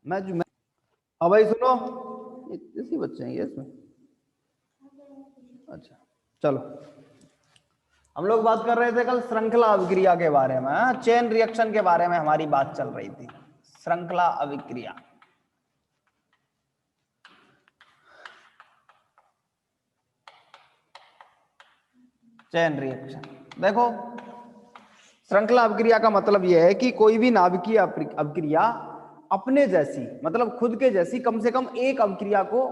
मैं अब भाई सुनो, इसी बच्चे हैं ये इसमें। अच्छा चलो, हम लोग बात कर रहे थे कल श्रृंखला अभिक्रिया के बारे में, चेन रिएक्शन के बारे में हमारी बात चल रही थी। श्रृंखला अभिक्रिया, चेन रिएक्शन। देखो, श्रृंखला अभिक्रिया का मतलब यह है कि कोई भी नाभिकीय अभिक्रिया अपने जैसी, मतलब खुद के जैसी कम से कम एक अभिक्रिया को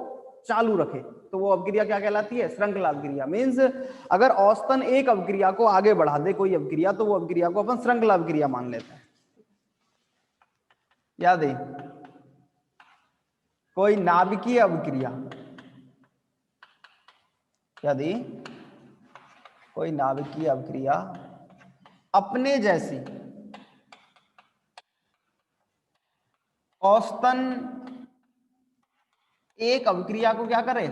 चालू रखे, तो वो अभिक्रिया क्या कहलाती है? श्रृंखला अभिक्रिया। मींस अगर औसतन एक अभिक्रिया को आगे बढ़ा दे कोई अभिक्रिया, तो वो अभिक्रिया को अपन श्रृंखला अभिक्रिया मान लेते हैं। याद है, कोई नाभिकीय अभिक्रिया, याद है, कोई नाभिकीय अभिक्रिया अपने जैसी औसतन एक अभिक्रिया को क्या करे?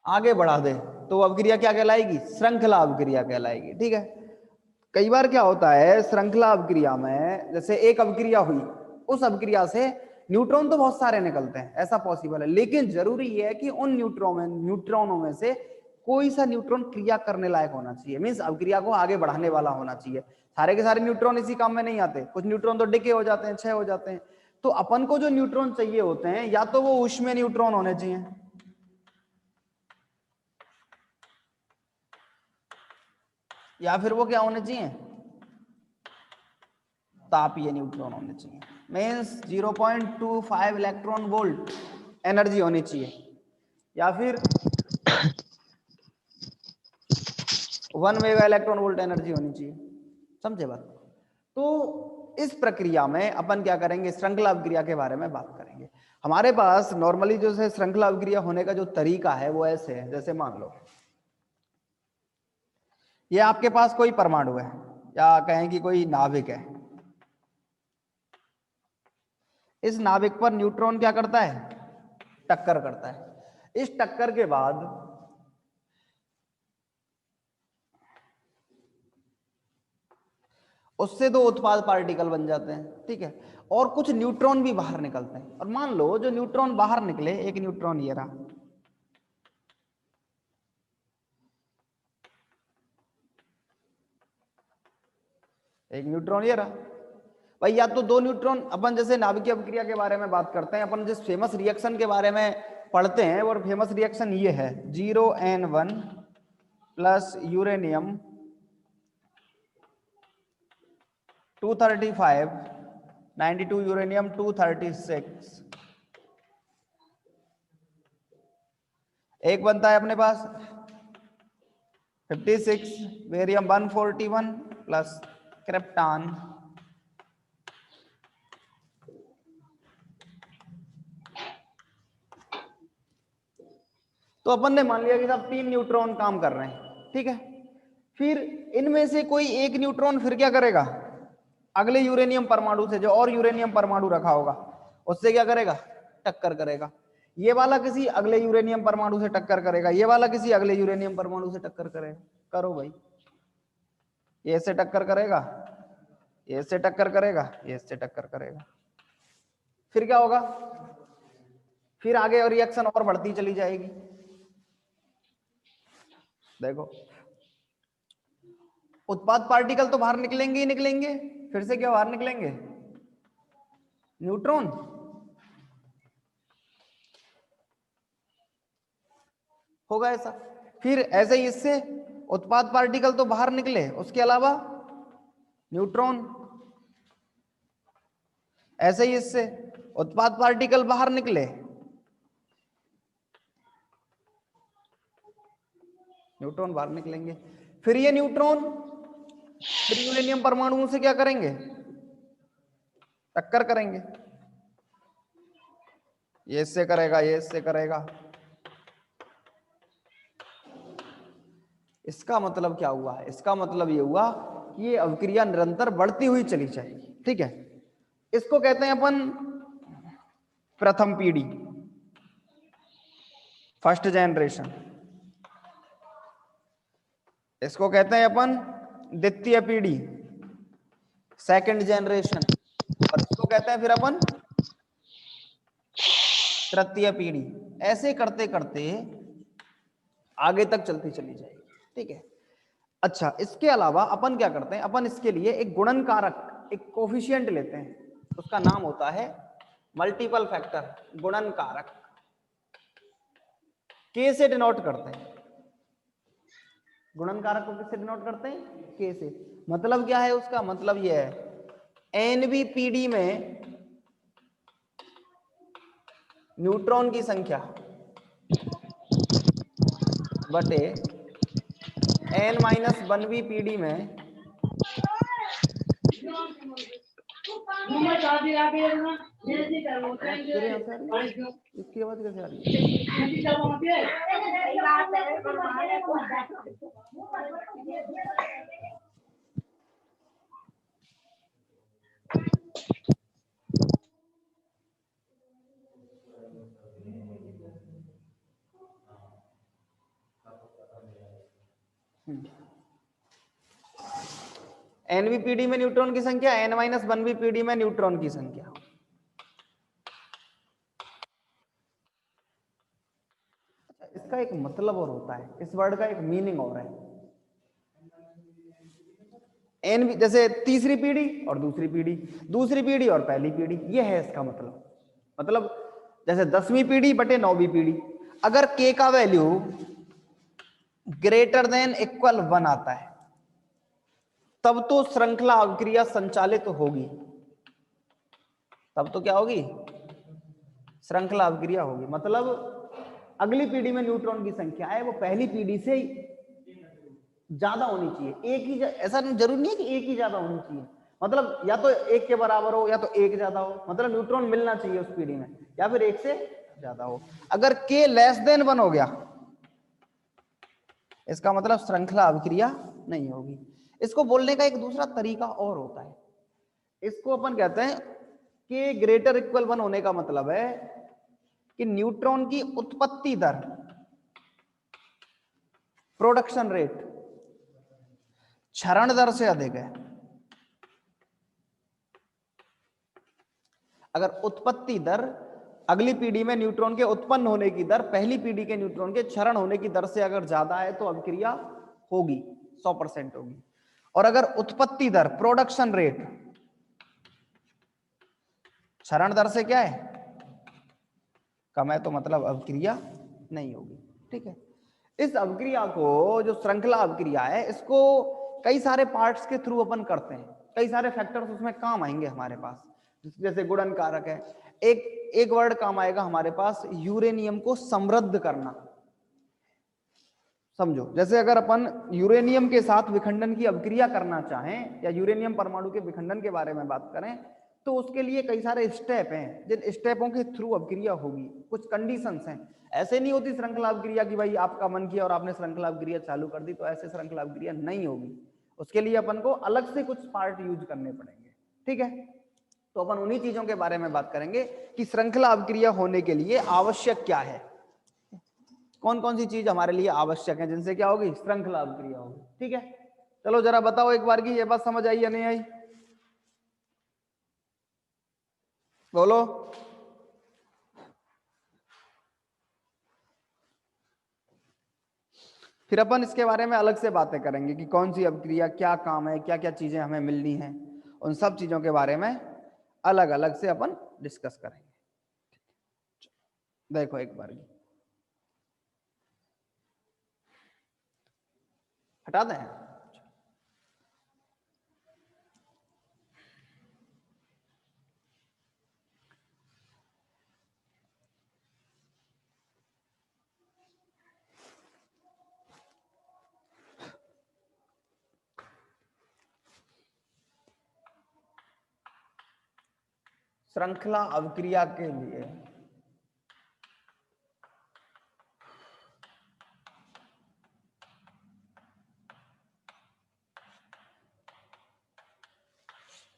आगे बढ़ा दे, तो वो अभिक्रिया क्या कहलाएगी? श्रृंखला अभिक्रिया कहलाएगी। ठीक है। कई बार क्या होता है श्रृंखला अभिक्रिया में, जैसे एक अभिक्रिया हुई, उस अभिक्रिया से न्यूट्रॉन तो बहुत सारे निकलते हैं, ऐसा पॉसिबल है, लेकिन जरूरी यह है कि उन न्यूट्रॉनों में से कोई सा न्यूट्रॉन क्रिया करने लायक होना चाहिए। मींस अभिक्रिया को आगे बढ़ाने वाला होना चाहिए। सारे के सारे न्यूट्रॉन इसी काम में नहीं आते, कुछ न्यूट्रॉन तो डिके हो जाते हैं, क्षय हो जाते हैं। तो अपन को जो न्यूट्रॉन चाहिए होते हैं, या तो वो ऊष्मीय न्यूट्रॉन होने चाहिए, या फिर वो क्या होने चाहिए? तापीय न्यूट्रॉन होने चाहिए। मीन्स 0.25 इलेक्ट्रॉन वोल्ट एनर्जी होनी चाहिए, या फिर 1 मेगा इलेक्ट्रॉन वोल्ट एनर्जी होनी चाहिए। समझे बात? तो इस प्रक्रिया में अपन क्या करेंगे? श्रृंखला अभिक्रिया के बारे में बात करेंगे। हमारे पास नॉर्मली जो है श्रृंखला अभिक्रिया होने का जो तरीका है वो ऐसे है, जैसे मान लो ये आपके पास कोई परमाणु है, या कहें कि कोई नाभिक है। इस नाभिक पर न्यूट्रॉन क्या करता है? टक्कर करता है। इस टक्कर के बाद उससे दो उत्पाद पार्टिकल बन जाते हैं। ठीक है। और कुछ न्यूट्रॉन भी बाहर निकलते हैं। और मान लो जो न्यूट्रॉन बाहर निकले, एक न्यूट्रॉन ये रहा, एक न्यूट्रॉन ये रहा भाई, या तो दो न्यूट्रॉन, अपन जैसे नाभिकीय अभिक्रिया के बारे में बात करते हैं, अपन जिस फेमस रिएक्शन के बारे में पढ़ते हैं, और फेमस रिएक्शन ये है 0N1 प्लस यूरेनियम 235 92 यूरेनियम 236, एक बनता है अपने पास 56 बेरियम 141 प्लस क्रिप्टॉन। तो अपन ने मान लिया कि साहब 3 न्यूट्रॉन काम कर रहे हैं। ठीक है। फिर इनमें से कोई एक न्यूट्रॉन फिर क्या करेगा? अगले यूरेनियम परमाणु से, जो और यूरेनियम परमाणु रखा होगा, उससे क्या करेगा? टक्कर करेगा। ये वाला किसी अगले यूरेनियम परमाणु से टक्कर करेगा, ये वाला किसी अगले यूरेनियम परमाणु से टक्कर करेगा। करो भाई, ये इससे टक्कर करेगा, ये इससे टक्कर करेगा, ये इससे टक्कर करेगा। फिर क्या होगा? फिर आगे और रिएक्शन और बढ़ती चली जाएगी। देखो, उत्पाद पार्टिकल तो बाहर निकलेंगे ही निकलेंगे, फिर से क्या बाहर निकलेंगे? न्यूट्रॉन। होगा ऐसा। फिर ऐसे ही इससे उत्पाद पार्टिकल तो बाहर निकले, उसके अलावा न्यूट्रॉन। ऐसे ही इससे उत्पाद पार्टिकल बाहर निकले, न्यूट्रॉन बाहर निकलेंगे। फिर ये न्यूट्रॉन फिर यूरेनियम परमाणुओं से क्या करेंगे? टक्कर करेंगे। ये इससे करेगा, ये इससे करेगा। इसका मतलब क्या हुआ? इसका मतलब ये हुआ कि ये अभिक्रिया निरंतर बढ़ती हुई चली जाएगी। ठीक है। इसको कहते हैं अपन प्रथम पीढ़ी, फर्स्ट जनरेशन। इसको कहते हैं अपन द्वितीय पीढ़ी, सेकंड जनरेशन। और इसको कहते हैं फिर अपन तृतीय पीढ़ी। ऐसे करते करते आगे तक चलती चली जाएगी, ठीक है। अच्छा, इसके अलावा अपन क्या करते हैं, अपन इसके लिए एक गुणन कारक, एक कोफिशिएंट लेते हैं, उसका नाम होता है मल्टीपल फैक्टर, गुणन कारक। के से डिनोट करते हैं, गुणन कारक को किससे डिनोट करते हैं, के से। मतलब क्या है उसका, मतलब यह है एनवी पीढ़ी में न्यूट्रॉन की संख्या बटे n-1वीं पीढ़ी में तेरे यहाँ से आ रही है? इसकी आवाज कैसे आ रही है? nवीं पीढ़ी में न्यूट्रॉन की संख्या, n-1वीं पीढ़ी में न्यूट्रॉन की संख्या। इसका एक मतलब और होता है, इस वर्ड का एक मीनिंग और है। एन जैसे तीसरी पीढ़ी और दूसरी पीढ़ी, दूसरी पीढ़ी और पहली पीढ़ी, ये है इसका मतलब। मतलब जैसे 10वीं पीढ़ी बटे 9वीं पीढ़ी, अगर के का वैल्यू ग्रेटर देन इक्वल 1 आता है तब तो श्रृंखला अभिक्रिया संचालित होगी, तब तो क्या होगी, श्रृंखला अभिक्रिया होगी। मतलब अगली पीढ़ी में न्यूट्रॉन की संख्या है वो पहली पीढ़ी से ज्यादा होनी चाहिए। एक ही ऐसा जरूरी नहीं है कि एक ही ज्यादा होनी चाहिए, मतलब या तो एक के बराबर हो या तो एक ज्यादा हो, मतलब न्यूट्रॉन मिलना चाहिए उस पीढ़ी में, या फिर एक से ज्यादा हो। अगर के लेस देन 1 हो गया इसका मतलब श्रृंखला अभिक्रिया नहीं होगी। इसको बोलने का एक दूसरा तरीका और होता है, इसको अपन कहते हैं कि ग्रेटर इक्वल 1 होने का मतलब है कि न्यूट्रॉन की उत्पत्ति दर, प्रोडक्शन रेट क्षरण दर से अधिक है। अगर उत्पत्ति दर, अगली पीढ़ी में न्यूट्रॉन के उत्पन्न होने की दर पहली पीढ़ी के न्यूट्रॉन के क्षरण होने की दर से अगर ज्यादा है तो अभिक्रिया होगी, 100% होगी। और अगर उत्पत्ति दर, प्रोडक्शन रेट क्षरण दर से क्या है, कम है, तो मतलब अभिक्रिया नहीं होगी, ठीक है। इस अभिक्रिया को, जो श्रृंखला अभिक्रिया है, इसको कई सारे पार्ट्स के थ्रू अपन करते हैं, कई सारे फैक्टर्स उसमें काम आएंगे हमारे पास। जैसे गुणन कारक है, एक वर्ड काम आएगा हमारे पास, यूरेनियम को समृद्ध करना। समझो, जैसे अगर अपन यूरेनियम के साथ विखंडन की अभिक्रिया करना चाहें या यूरेनियम परमाणु के विखंडन के बारे में बात करें तो उसके लिए कई सारे स्टेप हैं, जिन स्टेपों के थ्रू अभिक्रिया होगी, कुछ कंडीशंस हैं। ऐसे नहीं होती श्रृंखला अभिक्रिया की भाई आपका मन किया और आपने श्रृंखला अभिक्रिया चालू कर दी, तो ऐसे श्रृंखला अभिक्रिया नहीं होगी। उसके लिए अपन को अलग से कुछ पार्ट यूज करने पड़ेंगे, ठीक है। तो अपन उन्हीं चीजों के बारे में बात करेंगे कि श्रृंखला अभिक्रिया होने के लिए आवश्यक क्या है, कौन कौन सी चीज हमारे लिए आवश्यक है जिनसे क्या होगी, श्रृंखला अभिक्रिया होगी, ठीक है। चलो जरा बताओ एक बार की ये बात समझ आई या नहीं आई, बोलो। फिर अपन इसके बारे में अलग से बातें करेंगे कि कौन सी अभिक्रिया क्या काम है, क्या क्या चीजें हमें मिलनी है, उन सब चीजों के बारे में अलग अलग से अपन डिस्कस करेंगे। देखो एक बार हटा दें। श्रृंखला अभिक्रिया के लिए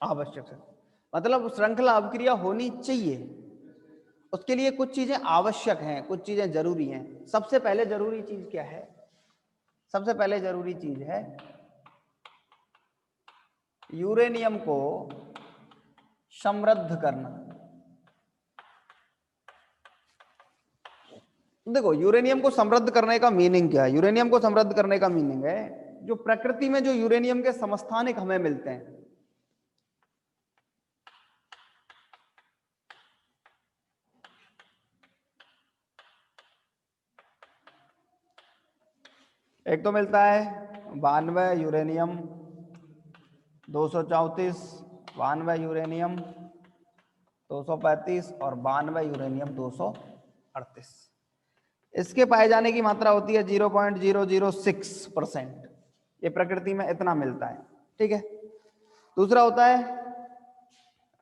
आवश्यक है, मतलब श्रृंखला अभिक्रिया होनी चाहिए, उसके लिए कुछ चीजें आवश्यक हैं, कुछ चीजें जरूरी हैं। सबसे पहले जरूरी चीज क्या है, सबसे पहले जरूरी चीज है यूरेनियम को समृद्ध करना। देखो यूरेनियम को समृद्ध करने का मीनिंग क्या है? यूरेनियम को समृद्ध करने का मीनिंग है जो प्रकृति में जो यूरेनियम के समस्थानिक हमें मिलते हैं, एक तो मिलता है 92 यूरेनियम 234, 92 यूरेनियम 235 और 92 यूरेनियम 238। इसके पाए जाने की मात्रा होती है 0.006%। ये प्रकृति में इतना मिलता है, ठीक है। दूसरा होता है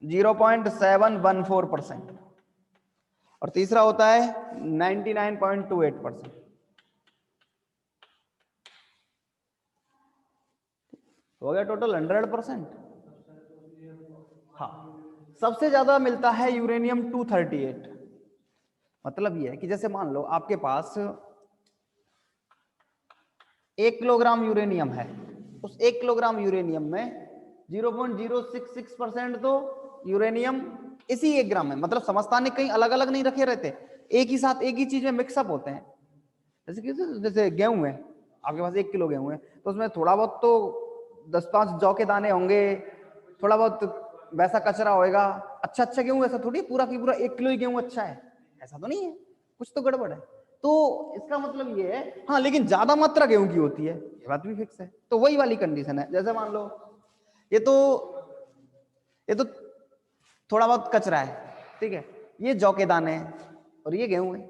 0.714% और तीसरा होता है 99.28%। हो गया टोटल 100%। हाँ, सबसे ज्यादा मिलता है यूरेनियम 238। मतलब ये है कि जैसे मान लो आपके पास 1 किलोग्राम यूरेनियम है, उस 1 किलोग्राम यूरेनियम में 0.066% तो यूरेनियम इसी 1 ग्राम में, मतलब समस्थानिक कहीं अलग अलग नहीं रखे रहते, एक ही साथ एक ही चीज में मिक्सअप होते हैं। जैसे गेहूं है, आपके पास 1 किलो गेहूं है तो उसमें थोड़ा बहुत तो 10-5 जौ के दाने होंगे, थोड़ा बहुत वैसा कचरा होएगा। अच्छा अच्छा गेहूं ऐसा थोड़ी पूरा की पूरा 1 किलो ही गेहूं अच्छा है, ऐसा तो नहीं है, कुछ तो गड़बड़ है। तो इसका मतलब ये है, हाँ लेकिन ज्यादा मात्रा गेहूं की होती है, ये बात भी फिक्स है। तो वही वाली कंडीशन है, जैसे मान लो ये तो थोड़ा बहुत कचरा है, ठीक है, ये जौ के दाने हैं और ये गेहूं है,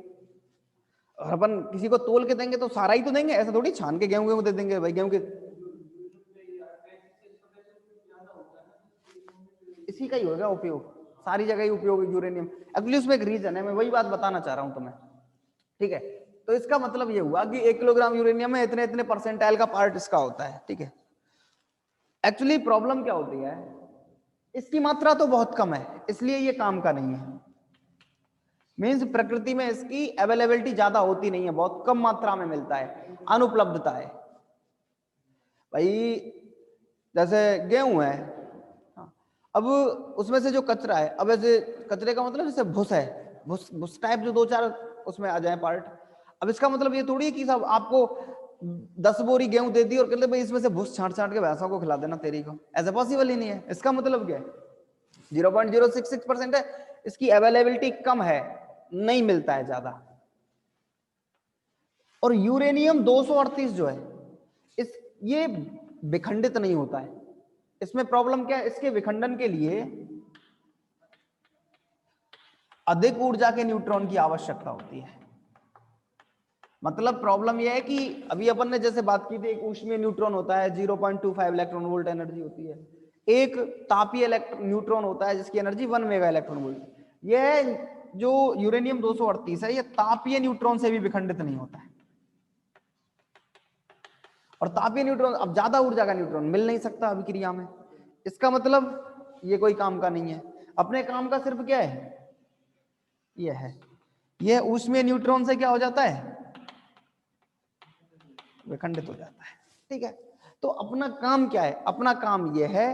और अपन किसी को तोल के देंगे तो सारा ही तो देंगे, ऐसा थोड़ी छान के गेहूं दे देंगे भाई। गेहूं के इसी का ही होगा उपयोग, सारी जगह ही उपयोग यूरेनियम। एक्चुअली उसमें एक रीजन है, मैं वही बात बताना चाह रहा हूं तुम्हें, ठीक है। तो इसका मतलब ये हुआ कि 1 किलोग्राम यूरेनियम में इतने इतने परसेंटाइल का पार्ट इसका होता है, ठीक है। एक्चुअली प्रॉब्लम क्या होती है, इसकी मात्रा तो बहुत कम है इसलिए ये काम का नहीं है। मीन्स प्रकृति में इसकी अवेलेबिलिटी ज्यादा होती नहीं है, बहुत कम मात्रा में मिलता है, अनुपलब्धता है भाई। जैसे गेहूं है, अब उसमें से जो कचरा है, अब ऐसे कचरे का मतलब जैसे भूस है, भूस भूस टाइप जो 2-4 उसमें आ जाए पार्ट। अब इसका मतलब ये थोड़ी है कि सब आपको 10 बोरी गेहूं दे दी और कहते भाई इसमें से भूस छांट छांट के भैंसों को खिला देना तेरी को, ऐसा पॉसिबल ही नहीं है। इसका मतलब क्या है, 0.066% है, इसकी अवेलेबिलिटी कम है, नहीं मिलता है ज्यादा। और यूरेनियम 238 जो है इस ये विखंडित नहीं होता है। इसमें प्रॉब्लम क्या है, इसके विखंडन के लिए अधिक ऊर्जा के न्यूट्रॉन की आवश्यकता होती है। मतलब प्रॉब्लम यह है कि अभी अपन ने जैसे बात की थी, एक ऊष्मीय न्यूट्रॉन होता है 0.25 इलेक्ट्रॉन वोल्ट एनर्जी होती है, एक तापीय न्यूट्रॉन होता है जिसकी एनर्जी 1 मेगा इलेक्ट्रॉन वोल्ट। यह जो यूरेनियम 238 है, यह तापीय न्यूट्रॉन से भी विखंडित नहीं होता है। और तापीय न्यूट्रॉन, अब ज्यादा ऊर्जा का न्यूट्रॉन मिल नहीं सकता अभिक्रिया में, इसका मतलब ये कोई काम का नहीं है। अपने काम का सिर्फ क्या है, यह है, यह ऊष्मीय न्यूट्रॉन से क्या हो जाता है, विखंडित हो जाता है, ठीक है। तो अपना काम क्या है, अपना काम यह है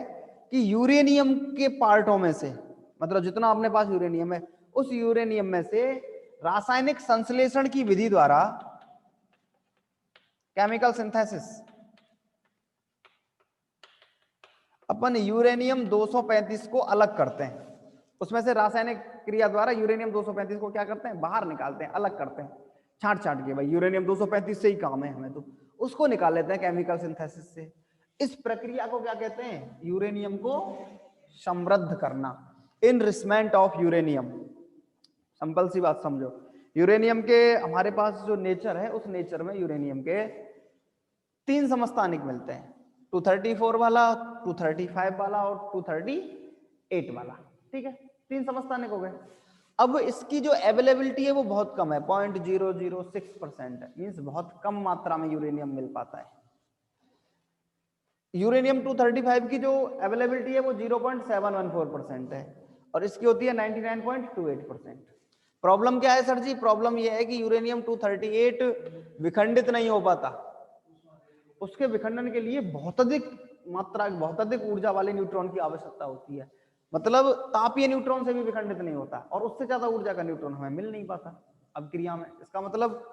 कि यूरेनियम के पार्टों में से, मतलब जितना अपने पास यूरेनियम है, उस यूरेनियम में से रासायनिक संश्लेषण की विधि द्वारा, केमिकल सिंथेसिस, अपन यूरेनियम 235 को अलग करते हैं। उसमें से रासायनिक क्रिया द्वारा यूरेनियम 235 को क्या करते हैं, बाहर निकालते हैं, अलग करते हैं, छांट छांट के। भाई यूरेनियम 235 से ही काम है हमें, तो उसको निकाल लेते हैं केमिकल सिंथेसिस से। इस प्रक्रिया को क्या कहते हैं, यूरेनियम को समृद्ध करना, इनरिचमेंट ऑफ यूरेनियम। सिंपल सी बात समझो, यूरेनियम के हमारे पास जो नेचर है, उस नेचर में यूरेनियम के 3 समस्थानिक मिलते हैं, 234 वाला, 235 वाला और 238 वाला, ठीक है। 3 समस्थानिक हो गए। अब इसकी जो अवेलेबिलिटी है वो बहुत कम है, 0.006% है, मीन्स बहुत कम मात्रा में यूरेनियम मिल पाता है। यूरेनियम 235 की जो अवेलेबिलिटी है वो 0.714% है और इसकी होती है 99.28%। प्रॉब्लम क्या है सर जी, प्रॉब्लम यह है कि यूरेनियम 238 विखंडित नहीं हो पाता, उसके विखंडन के लिए बहुत अधिक मात्रा, बहुत अधिक ऊर्जा वाले न्यूट्रॉन की आवश्यकता होती है। मतलब तापीय न्यूट्रॉन से भी विखंडित नहीं होता और उससे ज्यादा ऊर्जा का न्यूट्रॉन हमें मिल नहीं पाता अब क्रिया में। इसका मतलब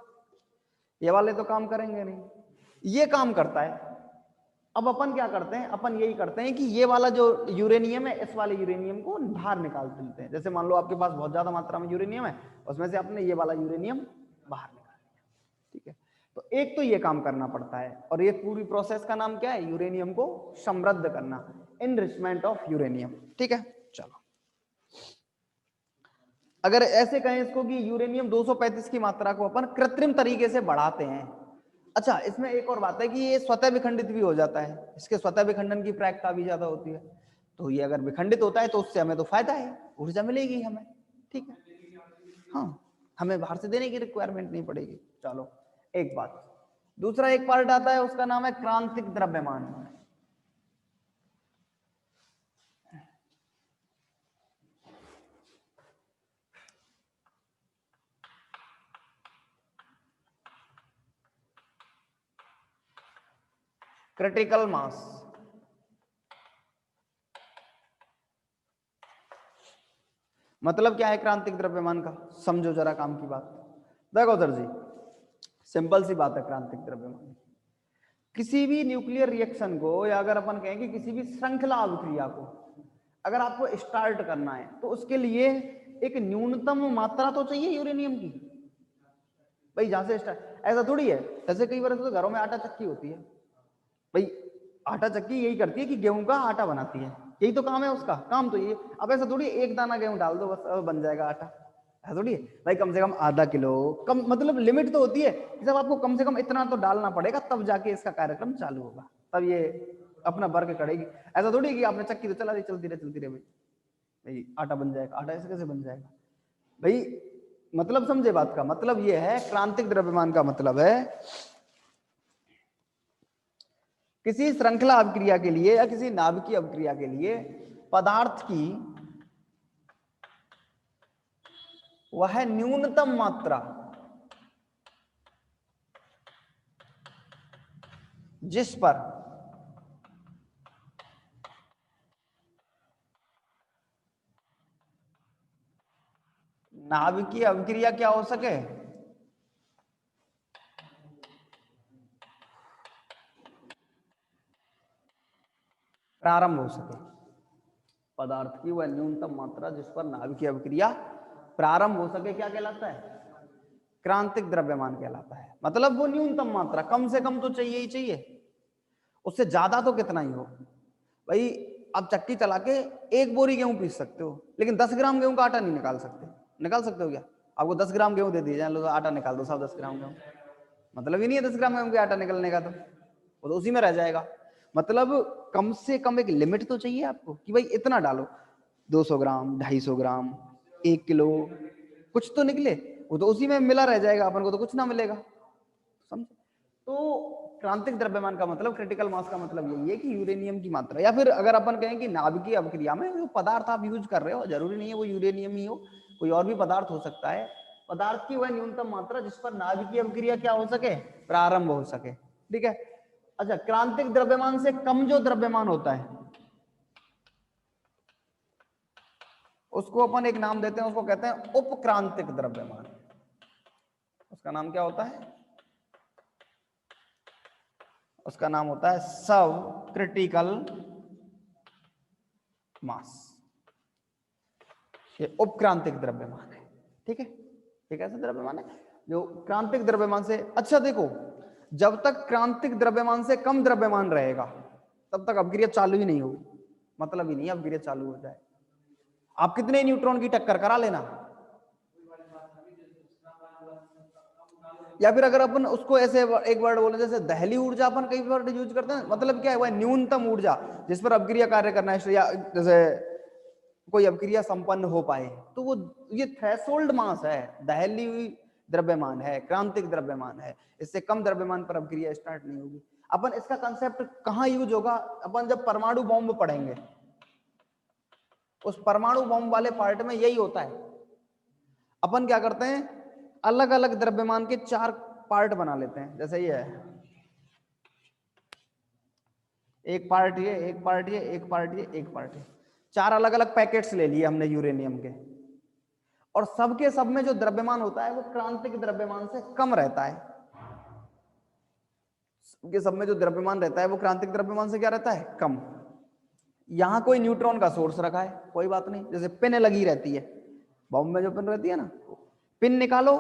ये वाले तो काम करेंगे नहीं, ये काम करता है। अब अपन क्या करते हैं, अपन यही करते हैं कि ये वाला जो यूरेनियम है, इस वाले यूरेनियम को बाहर निकाल देते हैं। जैसे मान लो आपके पास बहुत ज्यादा मात्रा में यूरेनियम है, उसमें से आपने ये वाला यूरेनियम बाहर निकाल दिया, ठीक है। तो एक तो ये काम करना पड़ता है, और ये पूरी प्रोसेस का नाम क्या है, यूरेनियम को समृद्ध करना, एनरिचमेंट ऑफ यूरेनियम, ठीक है। चलो, अगर ऐसे कहें इसको कि यूरेनियम 235 की मात्रा को अपन कृत्रिम तरीके से बढ़ाते हैं। अच्छा, इसमें एक और बात है कि ये स्वतः विखंडित भी हो जाता है, इसके स्वतः विखंडन की प्रायिकता भी ज्यादा होती है। तो ये अगर विखंडित होता है तो उससे हमें तो फायदा है, ऊर्जा मिलेगी हमें, ठीक है। हाँ, हमें बाहर से देने की रिक्वायरमेंट नहीं पड़ेगी। चलो, एक बात। दूसरा एक पार्ट आता है, उसका नाम है क्रांतिक द्रव्यमान। Critical mass. मतलब क्या है क्रांतिक द्रव्यमान का, समझो जरा काम की बात। देखो सर जी, सिंपल सी बात है क्रांतिक द्रव्यमान। किसी भी न्यूक्लियर रिएक्शन को, या अगर अपन कहें कि किसी भी श्रृंखला अभिक्रिया को अगर आपको स्टार्ट करना है, तो उसके लिए एक न्यूनतम मात्रा तो चाहिए यूरेनियम की। भाई जहां से स्टार्ट, ऐसा थोड़ी है, जैसे कई बार तो घरों में आटा चक्की होती है, भाई आटा चक्की यही करती है कि गेहूं का आटा बनाती है, यही तो काम है उसका, काम तो ये। अब ऐसा थोड़ी एक दाना गेहूं डाल दो बस बन जाएगा आटा, ऐसा थोड़ी है भाई। कम से कम आधा किलो, कम मतलब लिमिट तो होती है कि जब आपको कम से कम इतना तो डालना पड़ेगा, तब जाके इसका कार्यक्रम चालू होगा, तब ये अपना वर्क करेगी। ऐसा थोड़ी है कि आपने चक्की तो चला दी, चलती रहे भाई आटा बन जाएगा, आटा ऐसे कैसे बन जाएगा भाई। मतलब समझे बात का मतलब ये है, क्रांतिक द्रव्यमान का मतलब है किसी श्रृंखला अभिक्रिया के लिए या किसी नाभिकीय अभिक्रिया के लिए पदार्थ की वह न्यूनतम मात्रा जिस पर नाभिकीय अभिक्रिया क्या हो सके, प्रारंभ हो सके। पदार्थ की वह न्यूनतम मात्रा जिस पर नाभिकीय अभिक्रिया प्रारंभ हो सके क्या कहलाता है, क्रांतिक द्रव्यमान कहलाता है। मतलब वो न्यूनतम मात्रा, कम से कम तो चाहिए ही चाहिए, उससे ज्यादा तो कितना ही हो भाई। आप चक्की चला के एक बोरी गेहूं पीस सकते हो, लेकिन 10 ग्राम गेहूं का आटा नहीं निकाल सकते। निकाल सकते हो क्या? आपको 10 ग्राम गेहूं दे दिए जाए, लो आटा निकाल दो साहब 10 ग्राम गेहूं, मतलब ही नहीं है 10 ग्राम गेहूं के आटा निकलने का, तो वो तो उसी में रह जाएगा। मतलब कम से कम एक लिमिट तो चाहिए आपको कि भाई इतना डालो, 200 ग्राम, 250 ग्राम, 1 किलो, कुछ तो निकले। वो तो उसी में मिला रह जाएगा, अपन को तो कुछ ना मिलेगा, समझे। तो क्रांतिक द्रव्यमान का मतलब, क्रिटिकल मास का मतलब यही है कि यूरेनियम की मात्रा, या फिर अगर अपन कहें कि नाभिकीय अभिक्रिया में जो पदार्थ आप यूज कर रहे हो, जरूरी नहीं है वो यूरेनियम ही हो, कोई और भी पदार्थ हो सकता है। पदार्थ की वह न्यूनतम मात्रा जिस पर नाभिकीय अभिक्रिया क्या हो सके, प्रारंभ हो सके, ठीक है। अच्छा, क्रांतिक द्रव्यमान से कम जो द्रव्यमान होता है उसको अपन एक नाम देते हैं, उसको कहते हैं उपक्रांतिक द्रव्यमान। उसका नाम क्या होता है? उसका नाम होता है सब क्रिटिकल मास। ये उपक्रांतिक द्रव्यमान है, ठीक है। ये कैसा द्रव्यमान है जो क्रांतिक द्रव्यमान से, अच्छा देखो, जब तक क्रांतिक द्रव्यमान से कम द्रव्यमान रहेगा तब तक अपक्रिया चालू ही नहीं होगी, मतलब ही नहीं अपक्रिया चालू हो जाए। आप कितने न्यूट्रॉन की टक्कर करा लेना, या फिर अगर अपन उसको ऐसे एक वर्ड बोले जैसे दहली ऊर्जा, अपन कई वर्ड यूज करते हैं, मतलब क्या है, वह न्यूनतम ऊर्जा जिस पर अपक्रिया कार्य करना है, या जैसे कोई अपक्रिया संपन्न हो पाए, तो वो ये थ्रेशोल्ड मास है, दहली हुई द्रव्यमान है, क्रांतिक द्रव्यमान है। इससे कम द्रव्यमान पर अपक्रिया स्टार्ट नहीं होगी। अपन इसका कंसेप्ट कहां यूज होगा, अपन जब परमाणु बॉम्ब पढ़ेंगे, उस परमाणु बॉम्ब वाले पार्ट में यही होता है। अपन क्या करते हैं, अलग अलग द्रव्यमान के 4 पार्ट बना लेते हैं, जैसे ये है, एक पार्ट ये, एक पार्ट ये, एक पार्ट ये, एक पार्ट ये, 4 अलग अलग पैकेट्स ले लिए हमने यूरेनियम के, और सबके सब में जो द्रव्यमान होता है वो क्रांतिक द्रव्यमान से कम रहता है। सबके सब में जो द्रव्यमान रहता है वो क्रांतिक द्रव्यमान से क्या रहता है, कम। यहां कोई न्यूट्रॉन का सोर्स रखा है, कोई बात नहीं, जैसे पिन लगी रहती है, बॉम्ब में जो पिन रहती है ना, पिन निकालो,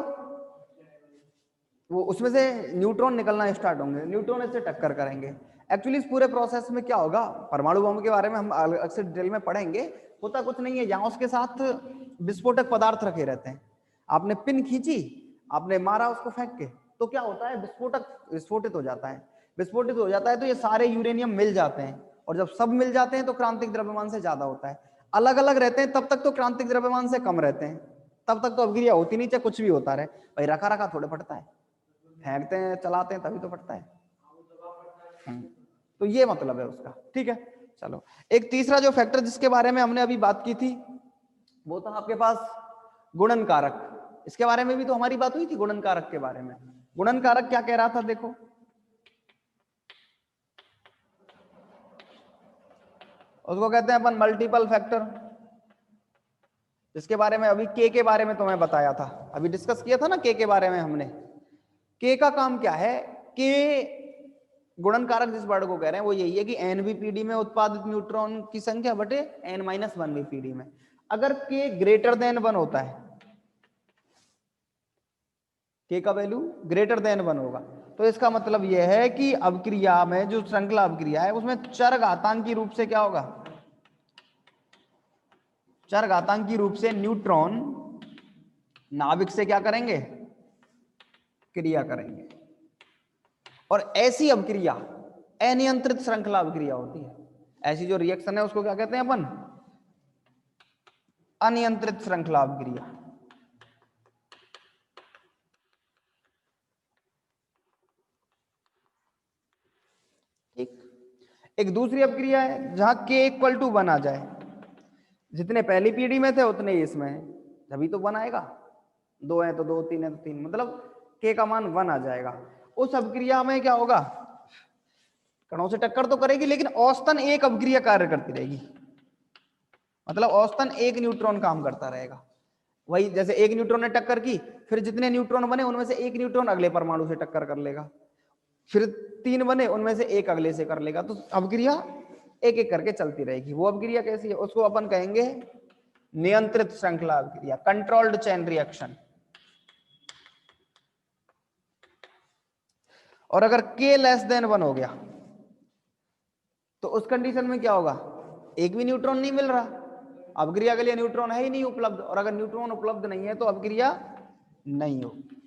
वो उसमें से न्यूट्रॉन निकलना स्टार्ट होंगे, न्यूट्रॉन इससे टक्कर करेंगे। एक्चुअली इस पूरे प्रोसेस में क्या होगा, परमाणु बम के बारे में हम अक्सर डिटेल में पढ़ेंगे, होता कुछ नहीं है, यहाँ उसके साथ विस्फोटक पदार्थ रखे रहते हैं। आपने पिन खींची, आपने मारा उसको फेंक के, तो क्या होता है, विस्फोटक विस्फोटित हो जाता है। विस्फोटित हो जाता है तो ये सारे यूरेनियम मिल जाते हैं, और जब सब मिल जाते हैं तो क्रांतिक द्रव्यमान से ज्यादा होता है। अलग अलग रहते हैं तब तक तो क्रांतिक द्रव्यमान से कम रहते हैं, तब तक तो अभिक्रिया होती नहीं, चाहे कुछ भी होता रहे भाई, रखा रखा थोड़े फटता है, फेंकते हैं चलाते हैं तभी तो फटता है। तो ये मतलब है उसका, ठीक है। चलो, एक तीसरा जो फैक्टर जिसके बारे में हमने अभी बात की थी वो था आपके पास गुणन कारक। इसके बारे में भी तो हमारी बात हुई थी, गुणन कारक के बारे में। गुणन कारक क्या कह रहा था, देखो उसको कहते हैं अपन मल्टीपल फैक्टर, जिसके बारे में अभी के बारे में तुम्हें बताया था, अभी डिस्कस किया था ना के बारे में हमने। के का काम क्या है, के गुणन कारक जिस वर्ड को कह रहे हैं वो यही है कि एनवीपीडी में उत्पादित न्यूट्रॉन की संख्या बटे n-1 में। अगर के ग्रेटर देन 1 होता है, के का वैल्यू ग्रेटर देन 1 होगा, तो इसका मतलब यह है कि अभिक्रिया में जो श्रृंखला अभिक्रिया है उसमें चरघातांकी रूप से क्या होगा, चरघातांकी रूप से न्यूट्रॉन नाभिक से क्या करेंगे, क्रिया करेंगे। और ऐसी अभिक्रिया अनियंत्रित श्रृंखला अभिक्रिया होती है। ऐसी जो रिएक्शन है उसको क्या कहते हैं अपन, अनियंत्रित श्रृंखला अभिक्रिया। ठीक, एक दूसरी अभिक्रिया है जहां के इक्वल टू 1 आ जाए, जितने पहली पीढ़ी में थे उतने ही इसमें है, तभी तो 1 आएगा, 2 है तो 2, 3 है तो 3, मतलब के का मान 1 आ जाएगा। उस अभिक्रिया में क्या होगा, कणों से टक्कर तो करेगी लेकिन औसतन एक अभिक्रिया कार्य करती रहेगी, मतलब औसतन एक न्यूट्रॉन काम करता रहेगा। वही जैसे एक न्यूट्रॉन ने टक्कर की, फिर जितने न्यूट्रॉन बने उनमें से एक न्यूट्रॉन अगले परमाणु से टक्कर कर लेगा, फिर 3 बने उनमें से एक अगले से कर लेगा, तो अभिक्रिया एक एक करके चलती रहेगी। वो अभिक्रिया कैसी है, उसको अपन कहेंगे नियंत्रित श्रृंखला अभिक्रिया, कंट्रोल्ड चेन रिएक्शन। और अगर k लेस देन 1 हो गया तो उस कंडीशन में क्या होगा, एक भी न्यूट्रॉन नहीं मिल रहा, अभिक्रिया के लिए न्यूट्रॉन है ही नहीं उपलब्ध, और अगर न्यूट्रॉन उपलब्ध नहीं है तो अभिक्रिया नहीं होगी।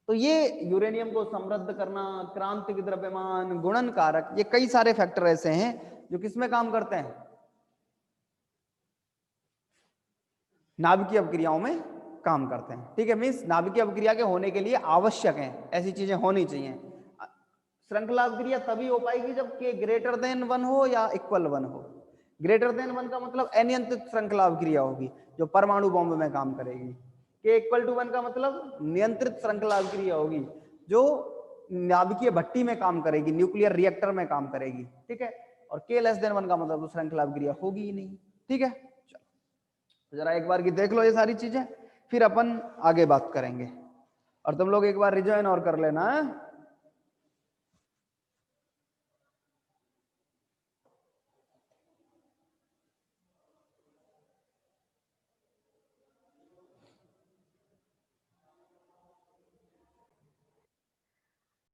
तो ये यूरेनियम को समृद्ध करना, क्रांतिक द्रव्यमान, गुणन कारक, ये कई सारे फैक्टर ऐसे हैं जो किसमें काम करते हैं, नाभिकीय अभिक्रियाओं में काम करते हैं। ठीक है, मीन्स नाभिकीय अभिक्रिया के होने के लिए आवश्यक है, ऐसी चीजें होनी चाहिए। श्रृंखला अभिक्रिया तभी हो पाएगी जब के ग्रेटर देन 1 हो या इक्वल 1 हो। ग्रेटर देन 1 का मतलब अनियंत्रित श्रृंखला अभिक्रिया होगी जो परमाणु बॉम्ब में काम करेगी। के इक्वल टू 1 का मतलब नियंत्रित श्रृंखला अभिक्रिया होगी जो नाभिकीय भट्टी में काम करेगी, न्यूक्लियर रिएक्टर में काम करेगी। ठीक है, और के लेस देन 1 का मतलब तो श्रृंखला अभिक्रिया होगी ही नहीं। ठीक है, चलो जरा एक बार की देख लो ये सारी चीजें, फिर अपन आगे बात करेंगे, और तुम लोग एक बार रिजॉइन और कर लेना है।